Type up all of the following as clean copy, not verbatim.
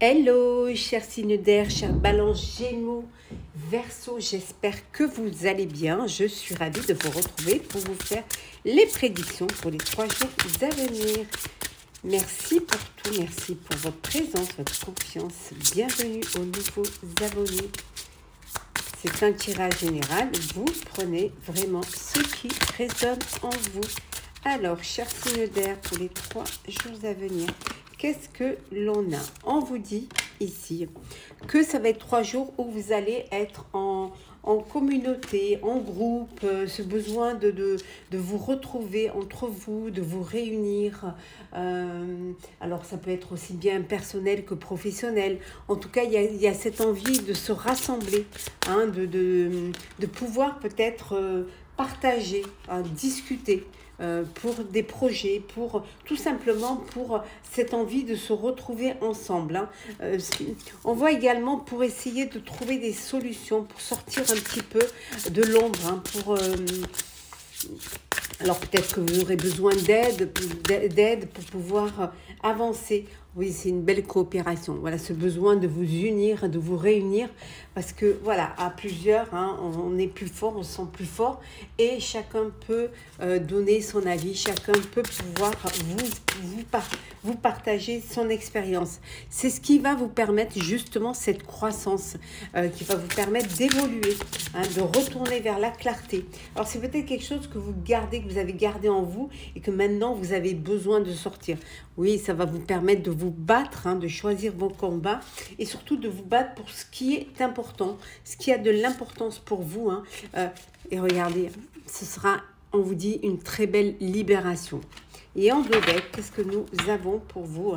Hello, chers signes d'air, chers balance Gémeaux, Verseau, j'espère que vous allez bien. Je suis ravie de vous retrouver pour vous faire les prédictions pour les 3 jours à venir. Merci pour tout, merci pour votre présence, votre confiance. Bienvenue aux nouveaux abonnés. C'est un tirage général, vous prenez vraiment ce qui résonne en vous. Alors, chers signes d'air, pour les 3 jours à venir, qu'est-ce que l'on a? On vous dit ici que ça va être 3 jours où vous allez être en communauté, en groupe, ce besoin de vous retrouver entre vous, de vous réunir. Alors ça peut être aussi bien personnel que professionnel. En tout cas, il y a cette envie de se rassembler, hein, de pouvoir peut-être partager, hein, discuter. Pour des projets, pour tout simplement pour cette envie de se retrouver ensemble. Hein. On voit également pour essayer de trouver des solutions, pour sortir un petit peu de l'ombre, hein, alors peut-être que vous aurez besoin d'aide pour pouvoir avancer. Oui, c'est une belle coopération. Voilà, ce besoin de vous unir, de vous réunir, parce que voilà, à plusieurs, hein, on est plus fort, on se sent plus fort, et chacun peut donner son avis, chacun peut pouvoir vous partager son expérience. C'est ce qui va vous permettre justement cette croissance, qui va vous permettre d'évoluer, hein, de retourner vers la clarté. Alors c'est peut-être quelque chose que vous gardez, que vous avez gardé en vous, et que maintenant vous avez besoin de sortir. Oui, ça va vous permettre de vous battre, hein, de choisir vos combats et surtout de vous battre pour ce qui est important, ce qui a de l'importance pour vous. Hein. Et regardez, ce sera, on vous dit, une très belle libération. Et en deux decks, qu'est-ce que nous avons pour vous?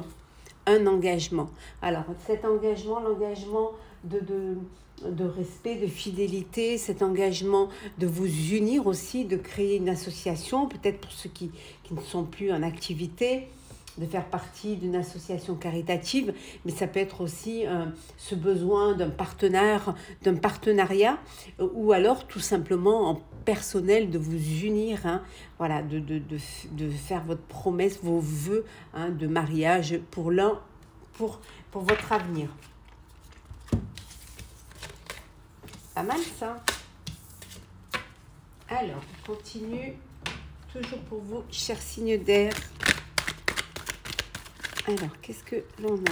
Un engagement. Alors, cet engagement, l'engagement de respect, de fidélité, cet engagement de vous unir aussi, de créer une association, peut-être pour ceux qui ne sont plus en activité, de faire partie d'une association caritative, mais ça peut être aussi ce besoin d'un partenariat, ou alors tout simplement en personnel de vous unir, hein, voilà, de faire votre promesse, vos vœux, hein, de mariage pour votre avenir. Pas mal ça. Alors, on continue toujours pour vous, chers signes d'air. Alors, qu'est-ce que l'on a?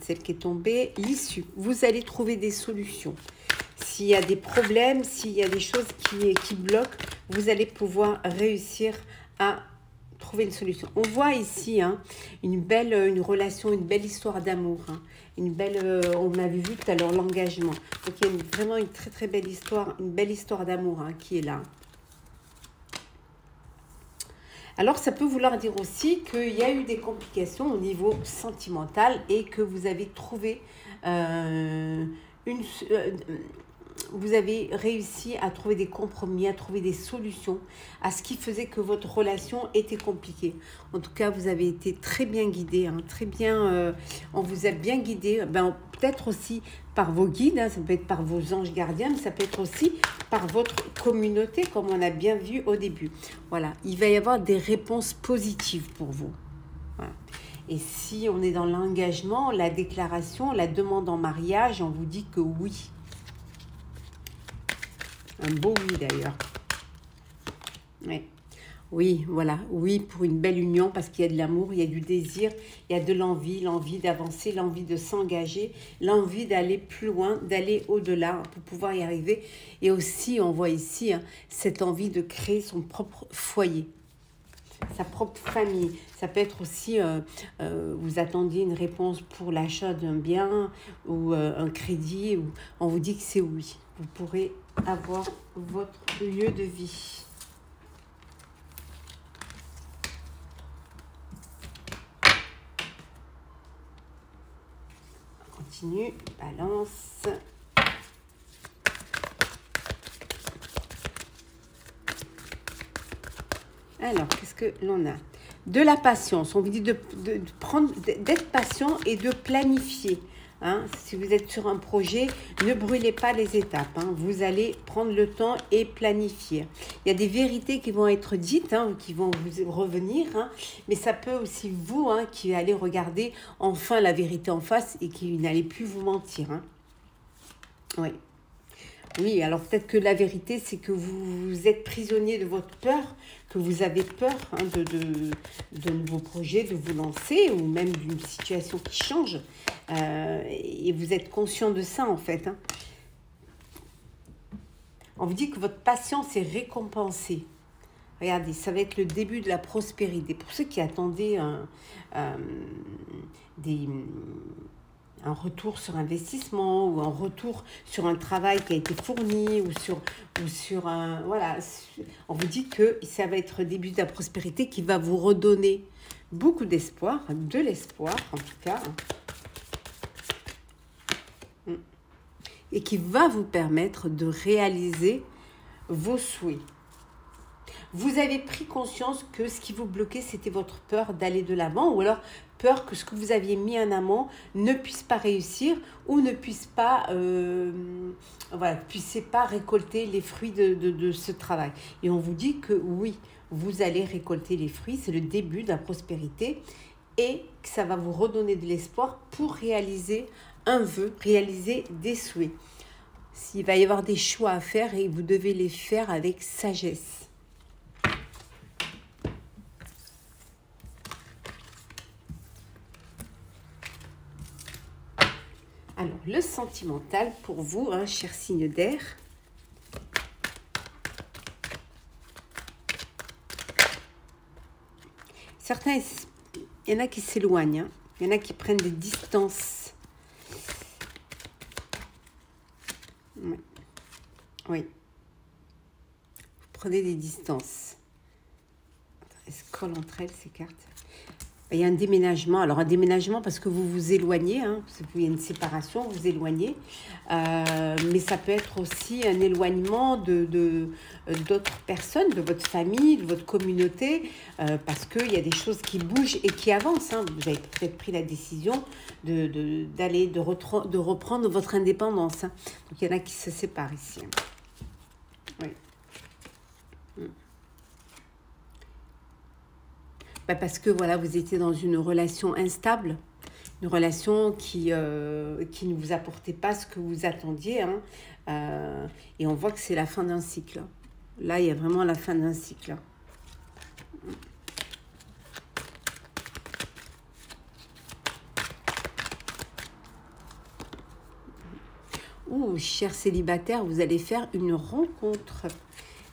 Celle qui est tombée, l'issue. Vous allez trouver des solutions. S'il y a des problèmes, s'il y a des choses qui bloquent, vous allez pouvoir réussir à trouver une solution. On voit ici, hein, une relation, une belle histoire d'amour. Hein, on avait vu tout à l'heure l'engagement. Donc, il y a vraiment une très très belle histoire, une belle histoire d'amour, hein, qui est là. Alors, ça peut vouloir dire aussi qu'il y a eu des complications au niveau sentimental et que vous avez trouvé vous avez réussi à trouver des compromis, à trouver des solutions à ce qui faisait que votre relation était compliquée. En tout cas, vous avez été très bien guidé, hein, très bien, on vous a bien guidé, peut-être aussi par vos guides, hein, ça peut être par vos anges gardiens, mais ça peut être aussi par votre communauté, comme on a bien vu au début. Voilà, il va y avoir des réponses positives pour vous. Voilà. Et si on est dans l'engagement, la déclaration, la demande en mariage, on vous dit que oui. Un beau oui d'ailleurs. Ouais. Oui, voilà, oui pour une belle union parce qu'il y a de l'amour, il y a du désir, il y a de l'envie d'avancer, l'envie de s'engager, l'envie d'aller plus loin, d'aller au-delà pour pouvoir y arriver. Et aussi, on voit ici, hein, cette envie de créer son propre foyer, sa propre famille. Ça peut être aussi, vous attendiez une réponse pour l'achat d'un bien ou un crédit, ou on vous dit que c'est oui. Vous pourrez avoir votre lieu de vie. On continue, balance. Alors, qu'est-ce que l'on a? De la patience. On vous dit d'être patient et de planifier. Hein. Si vous êtes sur un projet, ne brûlez pas les étapes. Hein. Vous allez prendre le temps et planifier. Il y a des vérités qui vont être dites, hein, qui vont vous revenir. Hein, mais ça peut aussi vous, hein, qui allez regarder enfin la vérité en face et qui n'allez plus vous mentir. Hein. Oui. Oui, alors peut-être que la vérité, c'est que vous êtes prisonnier de votre peur, que vous avez peur, hein, de nouveaux projets, de vous lancer, ou même d'une situation qui change. Et vous êtes conscient de ça, en fait. Hein. On vous dit que votre patience est récompensée. Regardez, ça va être le début de la prospérité. Pour ceux qui attendaient un retour sur investissement ou un retour sur un travail qui a été fourni ou sur un... Voilà, on vous dit que ça va être le début de la prospérité qui va vous redonner beaucoup d'espoir, de l'espoir en tout cas, et qui va vous permettre de réaliser vos souhaits. Vous avez pris conscience que ce qui vous bloquait, c'était votre peur d'aller de l'avant, ou alors peur que ce que vous aviez mis en amont ne puisse pas réussir ou ne puisse pas, voilà, puissiez pas récolter les fruits de ce travail. Et on vous dit que oui, vous allez récolter les fruits, c'est le début de la prospérité et que ça va vous redonner de l'espoir pour réaliser un vœu, réaliser des souhaits. Il va y avoir des choix à faire et vous devez les faire avec sagesse. Alors, le sentimental pour vous, hein, cher signe d'air. Certains, il y en a qui s'éloignent, hein. Il y en a qui prennent des distances. Oui. Oui. Vous prenez des distances. Elles se collent entre elles, ces cartes. Il y a un déménagement. Alors, un déménagement parce que vous vous éloignez. Hein, parce qu'il y a une séparation, vous vous éloignez. Mais ça peut être aussi un éloignement d'autres personnes, de votre famille, de votre communauté. Parce qu'il y a des choses qui bougent et qui avancent. Hein. Vous avez peut-être pris la décision de reprendre votre indépendance. Hein. Donc, il y en a qui se séparent ici. Oui. Parce que voilà, vous étiez dans une relation instable, une relation qui ne vous apportait pas ce que vous attendiez. Hein, et on voit que c'est la fin d'un cycle. Là, il y a vraiment la fin d'un cycle. Ouh, cher célibataire, vous allez faire une rencontre.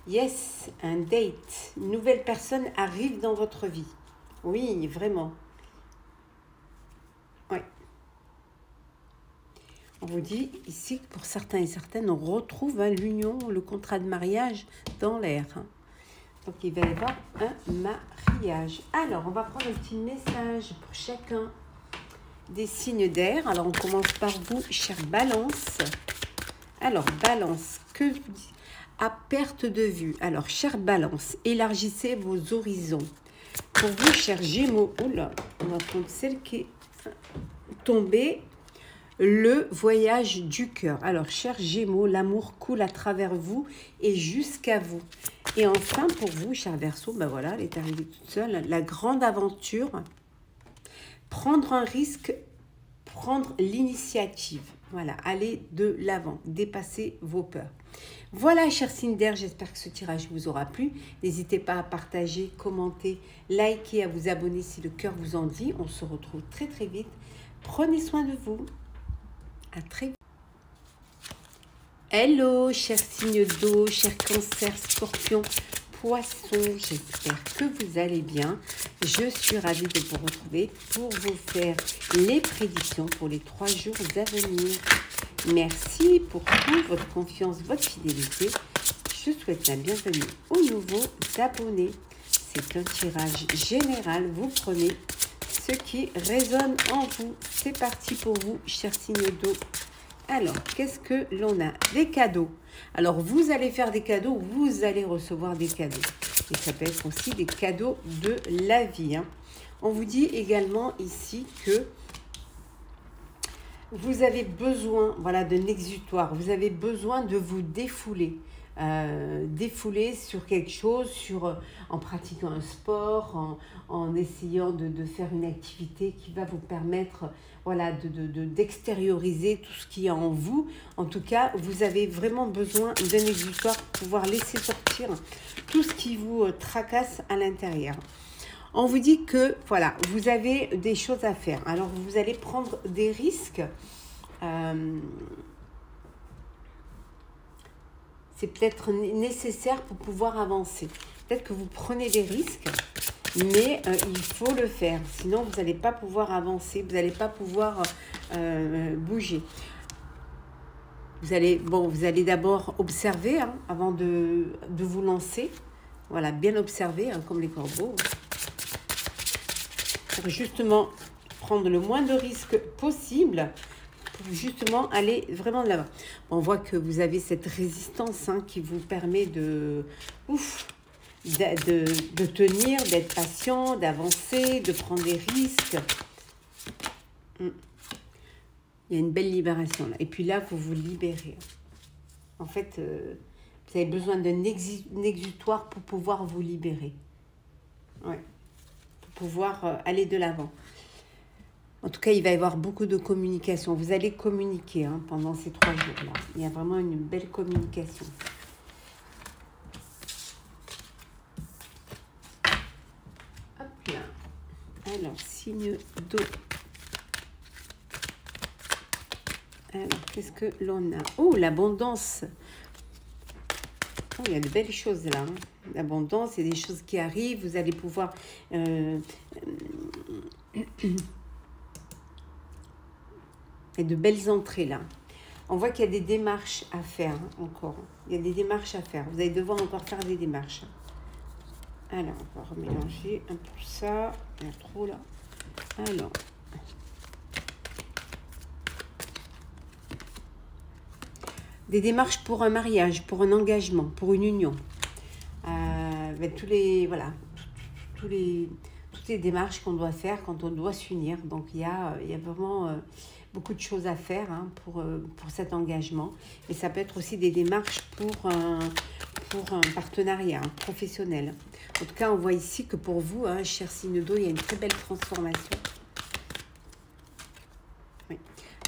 Yes, un date. Une nouvelle personne arrive dans votre vie. Oui, vraiment. Oui. On vous dit ici que pour certains et certaines, on retrouve hein, l'union, le contrat de mariage dans l'air. Hein. Donc, il va y avoir un mariage. Alors, on va prendre un petit message pour chacun des signes d'air. Alors, on commence par vous, chère Balance. Alors, Balance, que vous dites à perte de vue. Alors, chère Balance, élargissez vos horizons. Pour vous, chers Gémeaux, oula, on va prendre celle qui est tombée, le voyage du cœur. Alors, chers Gémeaux, l'amour coule à travers vous et jusqu'à vous. Et enfin, pour vous, chers Verseaux, ben voilà, elle est arrivée toute seule, la grande aventure, prendre un risque, prendre l'initiative. Voilà, aller de l'avant, dépasser vos peurs. Voilà, chers signes d'air, j'espère que ce tirage vous aura plu. N'hésitez pas à partager, commenter, liker, à vous abonner si le cœur vous en dit. On se retrouve très très vite. Prenez soin de vous. À très vite. Hello, chers signes d'eau, chers cancers, scorpions, poissons. J'espère que vous allez bien. Je suis ravie de vous retrouver pour vous faire les prédictions pour les 3 jours à venir. Merci pour toute votre confiance, votre fidélité. Je souhaite la bienvenue aux nouveaux abonnés. C'est un tirage général. Vous prenez ce qui résonne en vous. C'est parti pour vous, chers signes d'eau. Alors, qu'est-ce que l'on a? Des cadeaux. Alors, vous allez faire des cadeaux, vous allez recevoir des cadeaux. Et ça peut être aussi des cadeaux de la vie. Hein. On vous dit également ici que vous avez besoin, voilà, d'un exutoire. Vous avez besoin de vous défouler. Défouler sur quelque chose, en pratiquant un sport, en essayant de faire une activité qui va vous permettre, voilà, d'extérioriser tout ce qui est en vous. En tout cas, vous avez vraiment besoin d'un exutoire pour pouvoir laisser sortir tout ce qui vous tracasse à l'intérieur. On vous dit que, voilà, vous avez des choses à faire. Alors, vous allez prendre des risques. C'est peut-être nécessaire pour pouvoir avancer. Peut-être que vous prenez des risques, mais il faut le faire. Sinon, vous n'allez pas pouvoir avancer, vous n'allez pas pouvoir bouger. Vous allez d'abord observer avant de vous lancer. Voilà, bien observer, comme les corbeaux. Pour justement prendre le moins de risques possible, pour justement aller vraiment de l'avant. On voit que vous avez cette résistance qui vous permet de tenir, d'être patient, d'avancer, de prendre des risques. Il y a une belle libération là. Et puis là, vous vous libérez. En fait, vous avez besoin d'un exutoire pour pouvoir vous libérer. Ouais. Pour pouvoir aller de l'avant. En tout cas, il va y avoir beaucoup de communication. Vous allez communiquer pendant ces 3 jours-là. Il y a vraiment une belle communication. Hop là. Alors, signe d'eau. Alors, qu'est-ce que l'on a? Oh, l'abondance. Oh, il y a de belles choses là. L'abondance, il y a des choses qui arrivent. Vous allez pouvoir... Et de belles entrées là. On voit qu'il y a des démarches à faire encore. Il y a des démarches à faire. Vous allez devoir encore faire des démarches. Alors, on va remélanger un peu ça. Il y a trop là. Alors. Des démarches pour un mariage, pour un engagement, pour une union. Toutes les démarches qu'on doit faire quand on doit s'unir. Donc, il y a vraiment... beaucoup de choses à faire pour cet engagement. Et ça peut être aussi des démarches pour un partenariat professionnel. En tout cas, on voit ici que pour vous, cher signe d'eau, il y a une très belle transformation. Oui.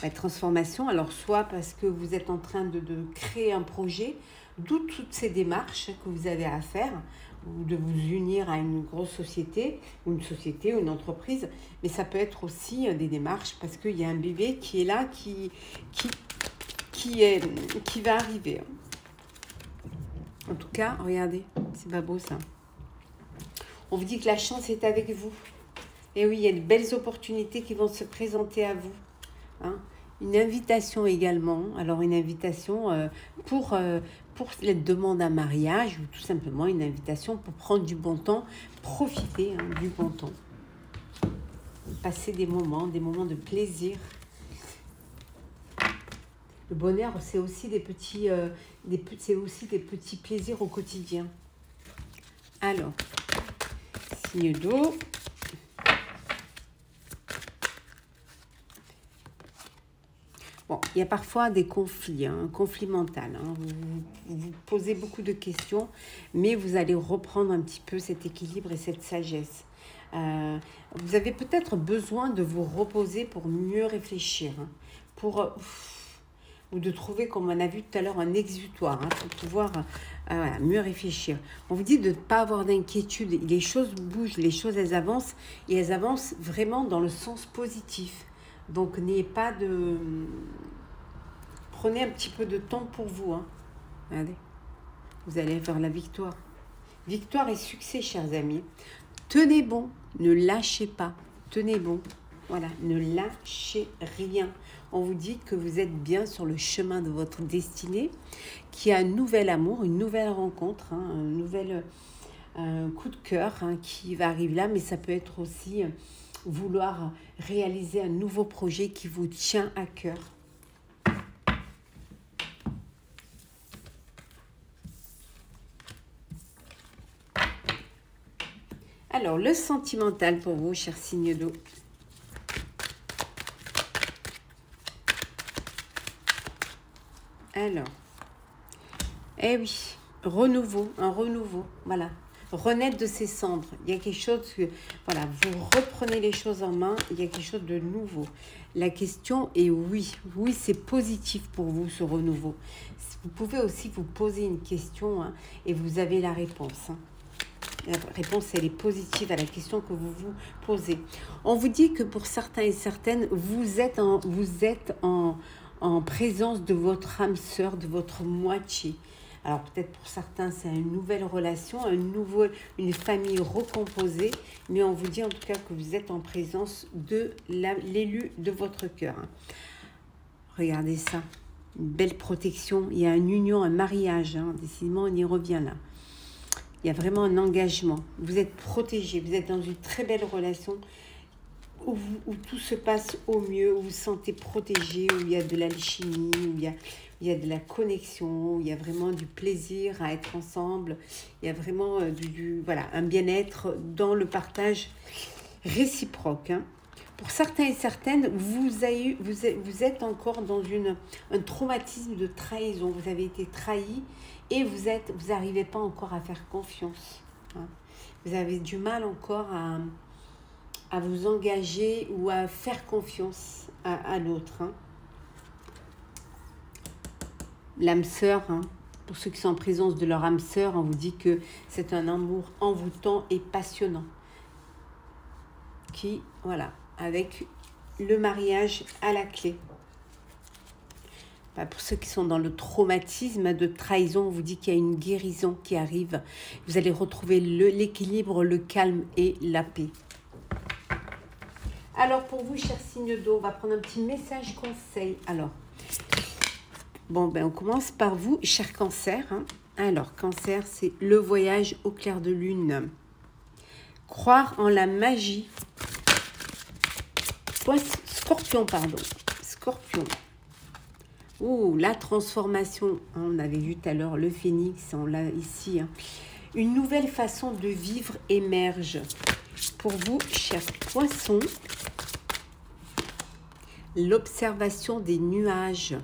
La transformation, alors soit parce que vous êtes en train de créer un projet, d'où toutes ces démarches que vous avez à faire, ou de vous unir à une grosse société, ou une entreprise, mais ça peut être aussi des démarches parce qu'il y a un bébé qui est là, qui va arriver. En tout cas, regardez, c'est pas beau ça. On vous dit que la chance est avec vous. Et oui, il y a de belles opportunités qui vont se présenter à vous. Une invitation également. Alors, une invitation pour la demande à mariage ou tout simplement une invitation pour prendre du bon temps, profiter du bon temps. Passer des moments de plaisir. Le bonheur, c'est aussi des petits plaisirs au quotidien. Alors, signe d'eau. Bon, il y a parfois des conflits, un conflit mental. Vous posez beaucoup de questions, mais vous allez reprendre un petit peu cet équilibre et cette sagesse. Vous avez peut-être besoin de vous reposer pour mieux réfléchir, ou de trouver, comme on a vu tout à l'heure, un exutoire pour pouvoir mieux réfléchir. On vous dit de ne pas avoir d'inquiétude. Les choses bougent, les choses elles avancent, et elles avancent vraiment dans le sens positif. Donc, n'ayez pas de... Prenez un petit peu de temps pour vous. Regardez. Vous allez vers la victoire. Victoire et succès, chers amis. Tenez bon, ne lâchez pas. Tenez bon. Voilà, ne lâchez rien. On vous dit que vous êtes bien sur le chemin de votre destinée, qu'il y a un nouvel amour, une nouvelle rencontre, un nouvel coup de cœur qui va arriver là, mais ça peut être aussi... vouloir réaliser un nouveau projet qui vous tient à cœur. Alors, le sentimental pour vous, cher signe d'eau. Alors, eh oui, renouveau, un renouveau, voilà. Renaître de ses cendres. Il y a quelque chose que, voilà, vous reprenez les choses en main, il y a quelque chose de nouveau. La question est oui. Oui, c'est positif pour vous, ce renouveau. Vous pouvez aussi vous poser une question hein, et vous avez la réponse. Hein. La réponse, elle est positive à la question que vous vous posez. On vous dit que pour certains et certaines, vous êtes en présence de votre âme sœur, de votre moitié. Alors peut-être pour certains, c'est une nouvelle relation, une famille recomposée, mais on vous dit en tout cas que vous êtes en présence de l'élu de votre cœur. Regardez ça, une belle protection, il y a une union, un mariage, hein. Décidément on y revient là. Il y a vraiment un engagement, vous êtes protégé, vous êtes dans une très belle relation où tout se passe au mieux, où vous vous sentez protégé, où il y a de l'alchimie, où il y a de la connexion, où il y a vraiment du plaisir à être ensemble, il y a vraiment voilà, un bien-être dans le partage réciproque. Hein. Pour certains et certaines, vous êtes encore dans un traumatisme de trahison, vous avez été trahi et vous n'arrivez pas encore à faire confiance. Hein. Vous avez du mal encore à vous engager ou à faire confiance à l'autre. Hein. L'âme sœur, hein, pour ceux qui sont en présence de leur âme sœur, on vous dit que c'est un amour envoûtant et passionnant. Qui, voilà, avec le mariage à la clé. Pour ceux qui sont dans le traumatisme de trahison, on vous dit qu'il y a une guérison qui arrive. Vous allez retrouver l'équilibre, le calme et la paix. Alors pour vous, chers signes d'eau, on va prendre un petit message conseil. Alors, bon, on commence par vous, cher cancer. Hein. Alors, cancer, c'est le voyage au clair de lune. Croire en la magie. Scorpion, pardon. Scorpion. Oh, la transformation. On avait vu tout à l'heure le phénix, on l'a ici. Hein. Une nouvelle façon de vivre émerge. Pour vous, chers poissons, l'observation des nuages.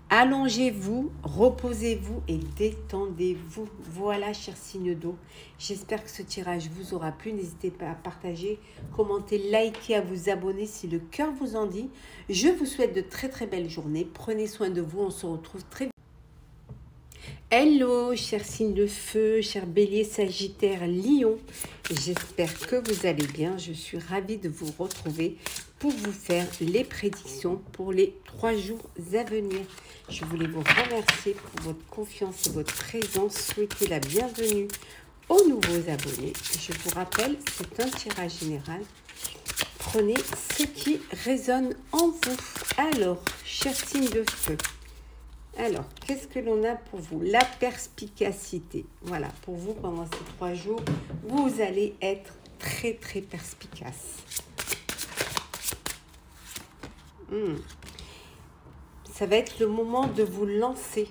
Allongez-vous, reposez-vous et détendez-vous. Voilà, chers signes d'eau. J'espère que ce tirage vous aura plu. N'hésitez pas à partager, commenter, liker, à vous abonner si le cœur vous en dit. Je vous souhaite de très très belles journées. Prenez soin de vous. On se retrouve très vite. Hello, chers signes de feu, chers béliers, sagittaires, lions. J'espère que vous allez bien. Je suis ravie de vous retrouver pour vous faire les prédictions pour les 3 jours à venir. Je voulais vous remercier pour votre confiance et votre présence. Souhaiter la bienvenue aux nouveaux abonnés. Je vous rappelle, c'est un tirage général. Prenez ce qui résonne en vous. Alors, chers signes de feu. Alors, qu'est-ce que l'on a pour vous? La perspicacité. Voilà, pour vous, pendant ces 3 jours, vous allez être très, très perspicace. Ça va être le moment de vous lancer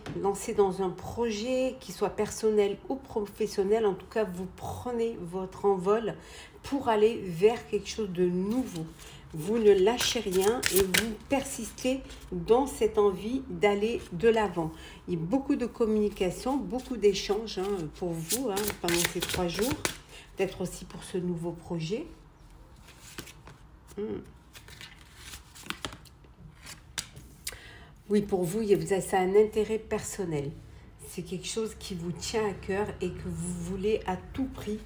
dans un projet qui soit personnel ou professionnel. En tout cas, vous prenez votre envol pour aller vers quelque chose de nouveau. Vous ne lâchez rien et vous persistez dans cette envie d'aller de l'avant. Il y a beaucoup de communication, beaucoup d'échanges pour vous pendant ces 3 jours. Peut-être aussi pour ce nouveau projet. Oui, pour vous, ça a un intérêt personnel. C'est quelque chose qui vous tient à cœur et que vous voulez à tout prix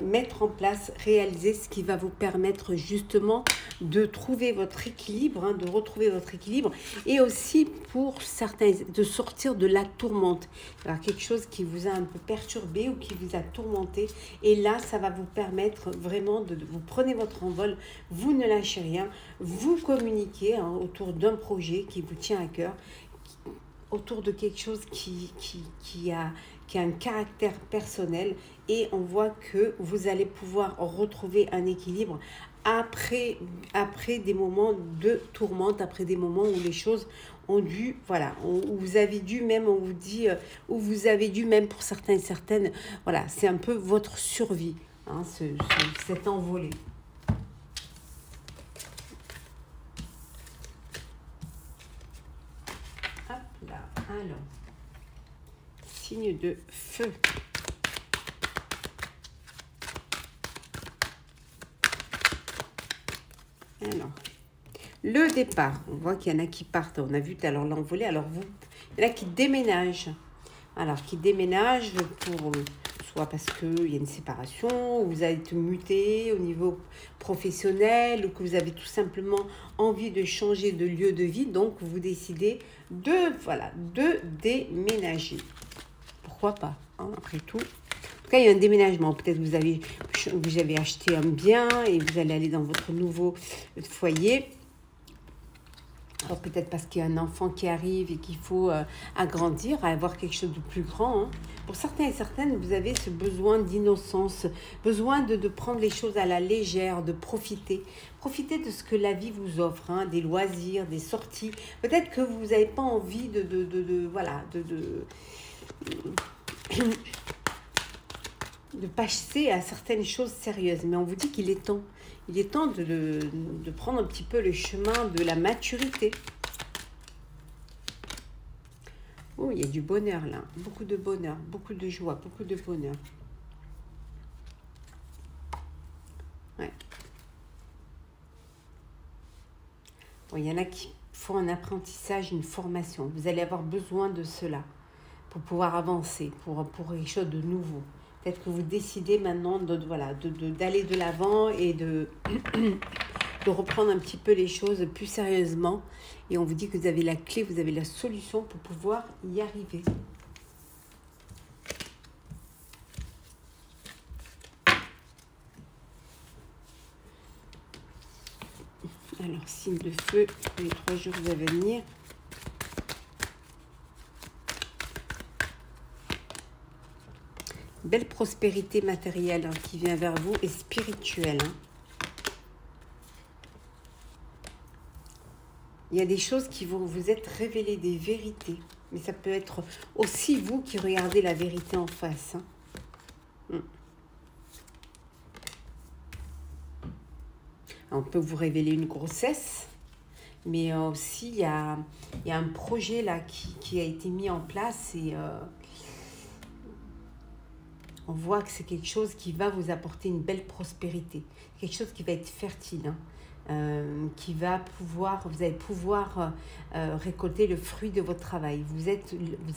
mettre en place, réaliser, ce qui va vous permettre justement de trouver votre équilibre, de retrouver votre équilibre et aussi pour certains de sortir de la tourmente. Alors quelque chose qui vous a un peu perturbé ou qui vous a tourmenté et là ça va vous permettre vraiment vous prenez votre envol, vous ne lâchez rien, vous communiquez autour d'un projet qui vous tient à cœur, autour de quelque chose qui a un caractère personnel et on voit que vous allez pouvoir retrouver un équilibre après des moments de tourmente, après des moments où les choses ont dû, voilà, où vous avez dû même, on vous dit, où vous avez dû même pour certains et certaines, voilà, c'est un peu votre survie, cet envolé. Alors, signe de feu. Alors, le départ. On voit qu'il y en a qui partent. On a vu tout à l'heure l'envolée. Alors, il y en a qui déménagent. Alors, qui déménagent pour... soit parce qu'il y a une séparation, ou vous avez été muté au niveau professionnel, ou que vous avez tout simplement envie de changer de lieu de vie. Donc, vous décidez de déménager. Pourquoi pas, hein, après tout. En tout cas, il y a un déménagement. Peut-être vous avez acheté un bien et vous allez aller dans votre nouveau foyer. Alors peut-être parce qu'il y a un enfant qui arrive et qu'il faut agrandir, avoir quelque chose de plus grand. Hein. Pour certains et certaines, vous avez ce besoin d'innocence, besoin de prendre les choses à la légère, de profiter. Profiter de ce que la vie vous offre, hein, des loisirs, des sorties. Peut-être que vous n'avez pas envie de passer à certaines choses sérieuses. Mais on vous dit qu'il est temps. Il est temps de prendre un petit peu le chemin de la maturité. Oh, il y a du bonheur là. Beaucoup de bonheur, beaucoup de joie, beaucoup de bonheur. Ouais. Bon, il y en a qui font un apprentissage, une formation. Vous allez avoir besoin de cela pour pouvoir avancer, pour quelque chose de nouveau. Peut-être que vous décidez maintenant d'aller de l'avant et de reprendre un petit peu les choses plus sérieusement. Et on vous dit que vous avez la clé, vous avez la solution pour pouvoir y arriver. Alors, signe de feu pour les 3 jours à venir. Belle prospérité matérielle, hein, qui vient vers vous et spirituelle. Hein. Il y a des choses qui vont vous être révélées, des vérités. Mais ça peut être aussi vous qui regardez la vérité en face. Hein. On peut vous révéler une grossesse, mais aussi il y a un projet là qui a été mis en place et... on voit que c'est quelque chose qui va vous apporter une belle prospérité, quelque chose qui va être fertile, hein, vous allez pouvoir récolter le fruit de votre travail. Vous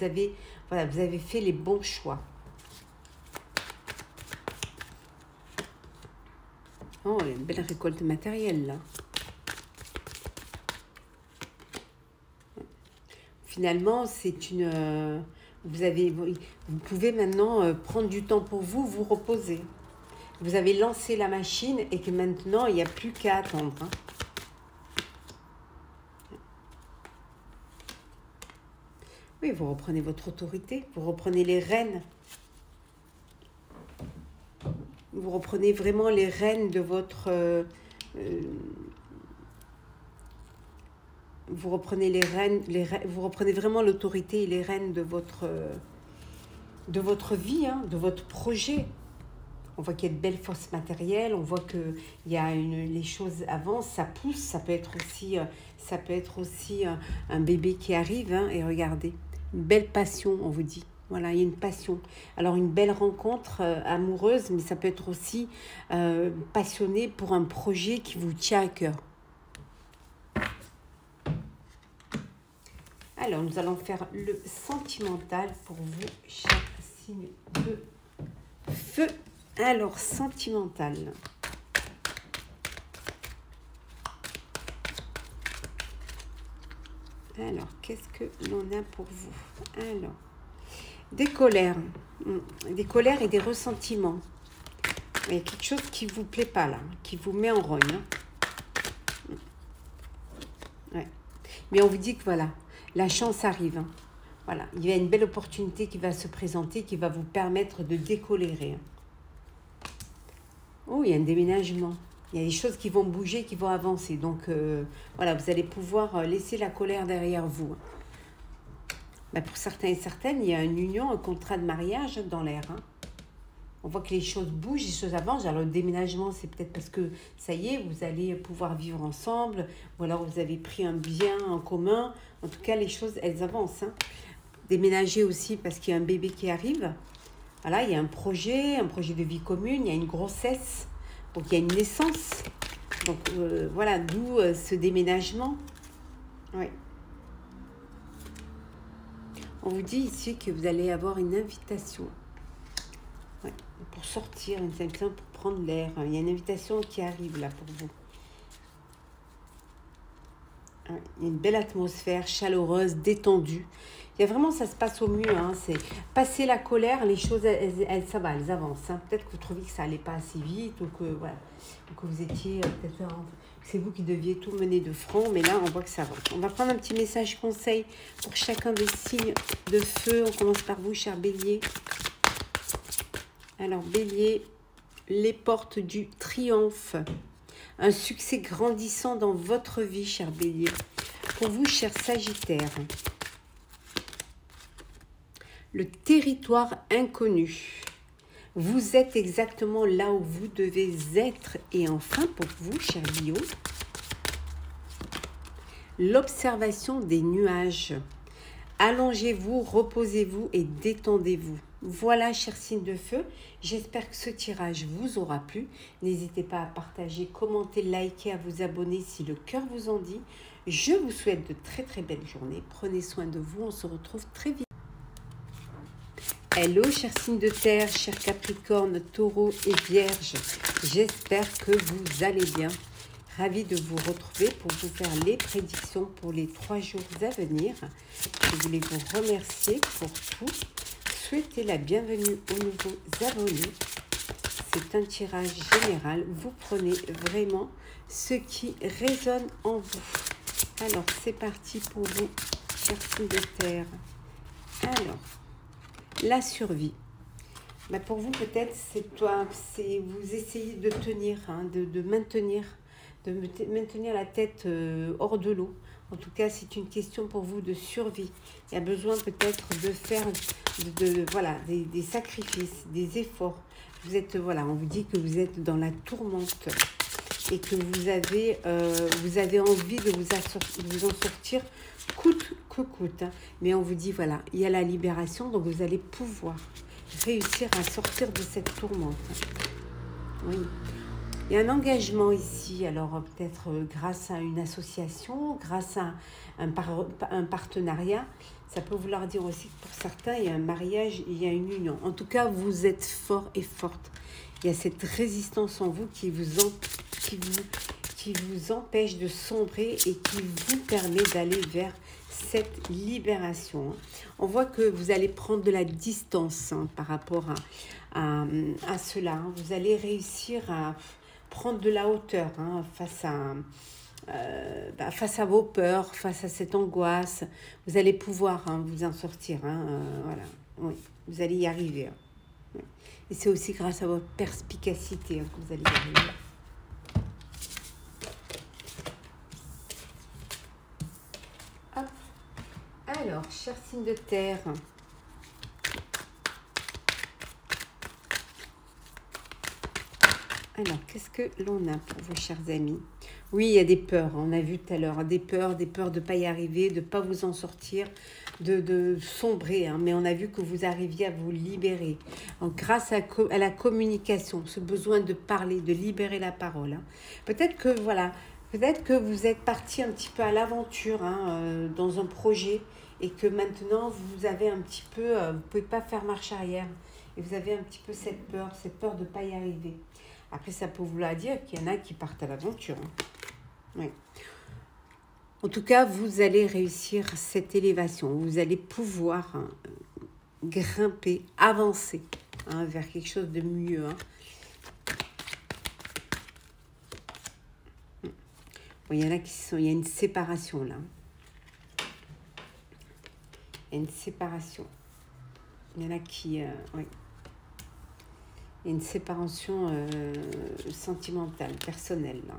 avez fait les bons choix. Oh, une belle récolte matérielle là. Finalement, c'est une... vous pouvez maintenant prendre du temps pour vous, vous reposer. Vous avez lancé la machine et que maintenant, il n'y a plus qu'à attendre. Hein. Oui, vous reprenez votre autorité, vous reprenez les rênes. Vous reprenez vraiment les rênes de votre... vous reprenez vous reprenez vraiment l'autorité et les rênes de votre vie, hein, de votre projet. On voit qu'il y a de belles forces matérielles, on voit que les choses avancent, ça pousse, ça peut être aussi un bébé qui arrive, hein, et regardez, une belle passion, on vous dit. Voilà, il y a une passion. Alors, une belle rencontre amoureuse, mais ça peut être aussi passionné pour un projet qui vous tient à cœur. Alors, nous allons faire le sentimental pour vous, chaque signe de feu. Alors, sentimental. Alors, qu'est-ce que l'on a pour vous? Alors, des colères et des ressentiments. Il y a quelque chose qui ne vous plaît pas là, qui vous met en rogne. Hein. Ouais. Mais on vous dit que voilà, la chance arrive. Hein. Voilà, il y a une belle opportunité qui va se présenter, qui va vous permettre de décolérer. Oh, il y a un déménagement. Il y a des choses qui vont bouger, qui vont avancer. Donc, voilà, vous allez pouvoir laisser la colère derrière vous. Ben, pour certains et certaines, il y a une union, un contrat de mariage dans l'air. Hein. On voit que les choses bougent, les choses avancent. Alors, le déménagement, c'est peut-être parce que, ça y est, vous allez pouvoir vivre ensemble. Ou alors, vous avez pris un bien en commun. En tout cas, les choses, elles avancent. Hein. Déménager aussi parce qu'il y a un bébé qui arrive. Voilà, il y a un projet de vie commune, il y a une grossesse, donc il y a une naissance. Donc voilà, d'où ce déménagement. Oui. On vous dit ici que vous allez avoir une invitation. Ouais, pour sortir, une invitation pour prendre l'air. Il y a une invitation qui arrive là pour vous. Il y a une belle atmosphère chaleureuse, détendue. Il y a vraiment, ça se passe au mieux. Hein. C'est passer la colère, les choses, ça va, elles avancent. Hein. Peut-être que vous trouviez que ça allait pas assez vite ou que, voilà, ou que vous étiez peut-être, c'est vous qui deviez tout mener de front, mais là, on voit que ça avance. On va prendre un petit message conseil pour chacun des signes de feu. On commence par vous, cher Bélier. Alors, Bélier, les portes du triomphe. Un succès grandissant dans votre vie, cher Bélier. Pour vous, cher Sagittaire, le territoire inconnu. Vous êtes exactement là où vous devez être. Et enfin, pour vous, cher Lion, l'observation des nuages. Allongez-vous, reposez-vous et détendez-vous. Voilà, chers signes de feu, j'espère que ce tirage vous aura plu. N'hésitez pas à partager, commenter, liker, à vous abonner si le cœur vous en dit. Je vous souhaite de très très belles journées. Prenez soin de vous, on se retrouve très vite. Hello, chers signes de terre, chers Capricorne, Taureau et Vierge. J'espère que vous allez bien. Ravi de vous retrouver pour vous faire les prédictions pour les 3 jours à venir. Je voulais vous remercier pour tout. Souhaiter la bienvenue aux nouveaux abonnés. C'est un tirage général. Vous prenez vraiment ce qui résonne en vous. Alors, c'est parti pour vous, chers signes de terre. Alors, la survie. Ben pour vous, peut-être, c'est vous essayez de tenir, hein, de maintenir la tête hors de l'eau. En tout cas, c'est une question pour vous de survie. Il y a besoin peut-être de faire voilà, des sacrifices, des efforts. Vous êtes, voilà, on vous dit que vous êtes dans la tourmente et que vous avez envie de vous en sortir coûte que coûte. Hein. Mais on vous dit, voilà, il y a la libération, donc vous allez pouvoir réussir à sortir de cette tourmente. Oui. Il y a un engagement ici, alors peut-être grâce à une association, grâce à un partenariat. Ça peut vouloir dire aussi que pour certains, il y a un mariage, il y a une union. En tout cas, vous êtes fort et forte. Il y a cette résistance en vous qui vous empêche de sombrer et qui vous permet d'aller vers cette libération. On voit que vous allez prendre de la distance par rapport à cela. Vous allez réussir à prendre de la hauteur face à vos peurs, face à cette angoisse. Vous allez pouvoir vous en sortir. Voilà. Oui, vous allez y arriver. Oui. Et c'est aussi grâce à votre perspicacité que vous allez y arriver. Hop. Alors, chers signes de terre, alors, qu'est-ce que l'on a pour vos chers amis? Oui, il y a des peurs, on a vu tout à l'heure, des peurs de ne pas y arriver, de ne pas vous en sortir, de sombrer, mais on a vu que vous arriviez à vous libérer. Donc, grâce à la communication, ce besoin de parler, de libérer la parole. Peut-être que vous êtes parti un petit peu à l'aventure dans un projet et que maintenant vous avez un petit peu, vous ne pouvez pas faire marche arrière et vous avez un petit peu cette peur de ne pas y arriver. Après, ça peut vouloir dire qu'il y en a qui partent à l'aventure. Oui. En tout cas, vous allez réussir cette élévation. Vous allez pouvoir grimper, avancer vers quelque chose de mieux. Bon, il y en a il y a une séparation là. Il y a une séparation. Il y en a qui... oui. Il y a une séparation sentimentale, personnelle. Là.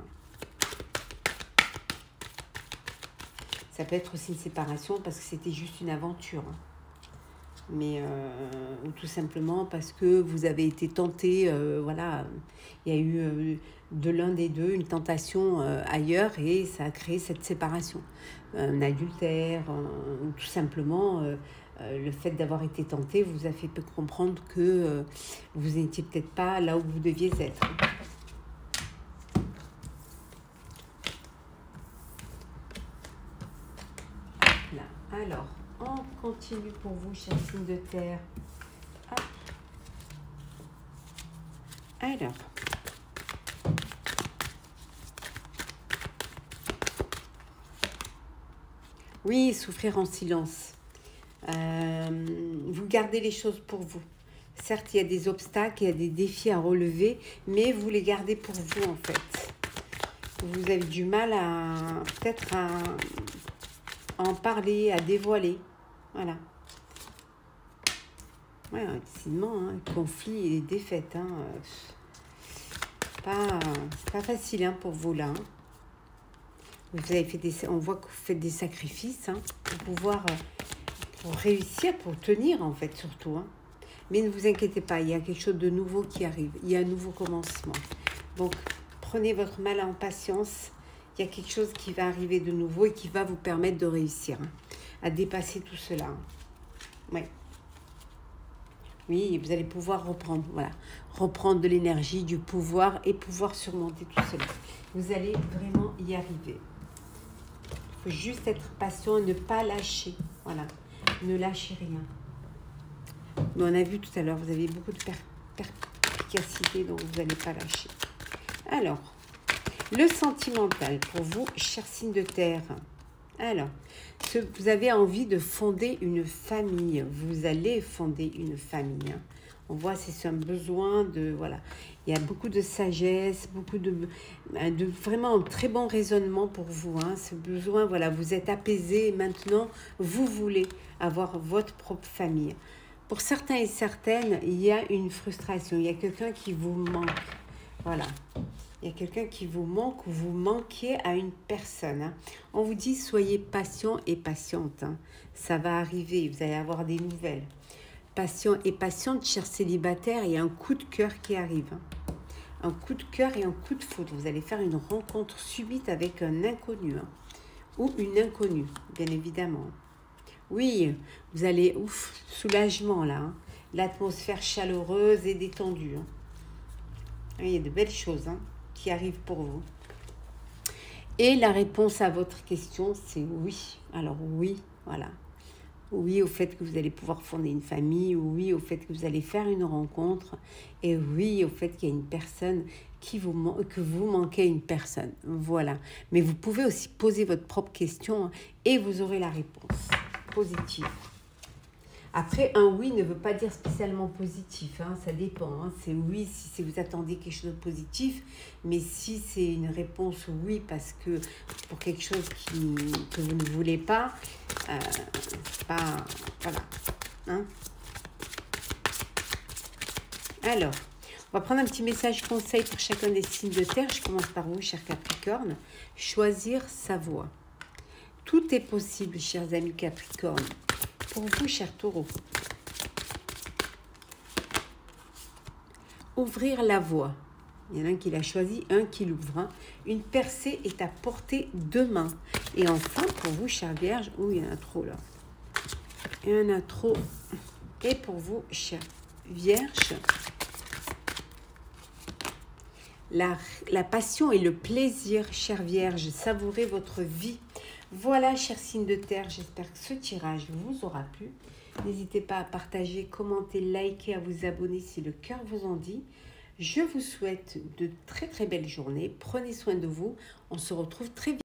Ça peut être aussi une séparation parce que c'était juste une aventure. Mais ou tout simplement parce que vous avez été tenté, voilà, il y a eu de l'un des deux une tentation ailleurs et ça a créé cette séparation. Un adultère, ou tout simplement le fait d'avoir été tenté vous a fait comprendre que vous n'étiez peut-être pas là où vous deviez être. Là. Alors, on continue pour vous, chers signes de terre. Hop. Alors, oui, souffrir en silence. Vous gardez les choses pour vous. Certes, il y a des obstacles, il y a des défis à relever, mais vous les gardez pour vous, en fait. Vous avez du mal à, peut-être à en parler, à dévoiler. Voilà. Ouais, décidément, hein, conflit et défaite. Hein, c'est pas facile hein, pour vous, là. Hein. Vous avez fait on voit que vous faites des sacrifices hein, pour pouvoir... pour réussir, pour tenir en fait surtout. Hein. Mais ne vous inquiétez pas, il y a quelque chose de nouveau qui arrive. Il y a un nouveau commencement. Donc, prenez votre mal en patience. Il y a quelque chose qui va arriver de nouveau et qui va vous permettre de réussir hein, à dépasser tout cela. Hein. Ouais. Oui, vous allez pouvoir reprendre, voilà, reprendre de l'énergie, du pouvoir et pouvoir surmonter tout cela. Vous allez vraiment y arriver. Il faut juste être patient et ne pas lâcher. Voilà. Ne lâchez rien. Mais on a vu tout à l'heure, vous avez beaucoup de perspicacité, donc vous n'allez pas lâcher. Alors, le sentimental pour vous, chers signes de terre. Alors, vous avez envie de fonder une famille. Vous allez fonder une famille. Hein. On voit, c'est un besoin de... Voilà. Il y a beaucoup de sagesse, beaucoup de vraiment un très bon raisonnement pour vous. Hein. Ce besoin, voilà, vous êtes apaisé et maintenant, vous voulez avoir votre propre famille. Pour certains et certaines, il y a une frustration. Il y a quelqu'un qui vous manque. Voilà. Il y a quelqu'un qui vous manque ou vous manquez à une personne. Hein. On vous dit, soyez patient et patiente. Hein. Ça va arriver, vous allez avoir des nouvelles. Patient et patiente, chers célibataires, il y a un coup de cœur qui arrive. Hein. Un coup de cœur et un coup de foudre. Vous allez faire une rencontre subite avec un inconnu. Hein. Ou une inconnue, bien évidemment. Oui, vous allez, ouf, soulagement là. Hein. L'atmosphère chaleureuse et détendue. Hein. Il y a de belles choses hein, qui arrivent pour vous. Et la réponse à votre question, c'est oui. Alors oui, voilà. Oui au fait que vous allez pouvoir fonder une famille, oui au fait que vous allez faire une rencontre, et oui au fait qu'il y a une personne que vous manquez une personne. Voilà. Mais vous pouvez aussi poser votre propre question hein, et vous aurez la réponse positive. Après, un oui ne veut pas dire spécialement positif, hein, ça dépend. Hein, c'est oui si vous attendez quelque chose de positif, mais si c'est une réponse oui parce que pour quelque chose que vous ne voulez pas, pas voilà. Hein. Alors, on va prendre un petit message conseil pour chacun des signes de terre. Je commence par vous, cher Capricorne. Choisir sa voie. Tout est possible, chers amis Capricorne. Pour vous, cher Taureau, ouvrir la voie. Il y en a un qui l'a choisi, un qui l'ouvre. Hein. Une percée est à portée de main. Et enfin, pour vous, cher Vierge, il y en a trop là. Il y en a trop. Et pour vous, cher Vierge, la passion et le plaisir, cher Vierge, savourez votre vie. Voilà, chers signes de terre, j'espère que ce tirage vous aura plu. N'hésitez pas à partager, commenter, liker, à vous abonner si le cœur vous en dit. Je vous souhaite de très très belles journées. Prenez soin de vous. On se retrouve très vite.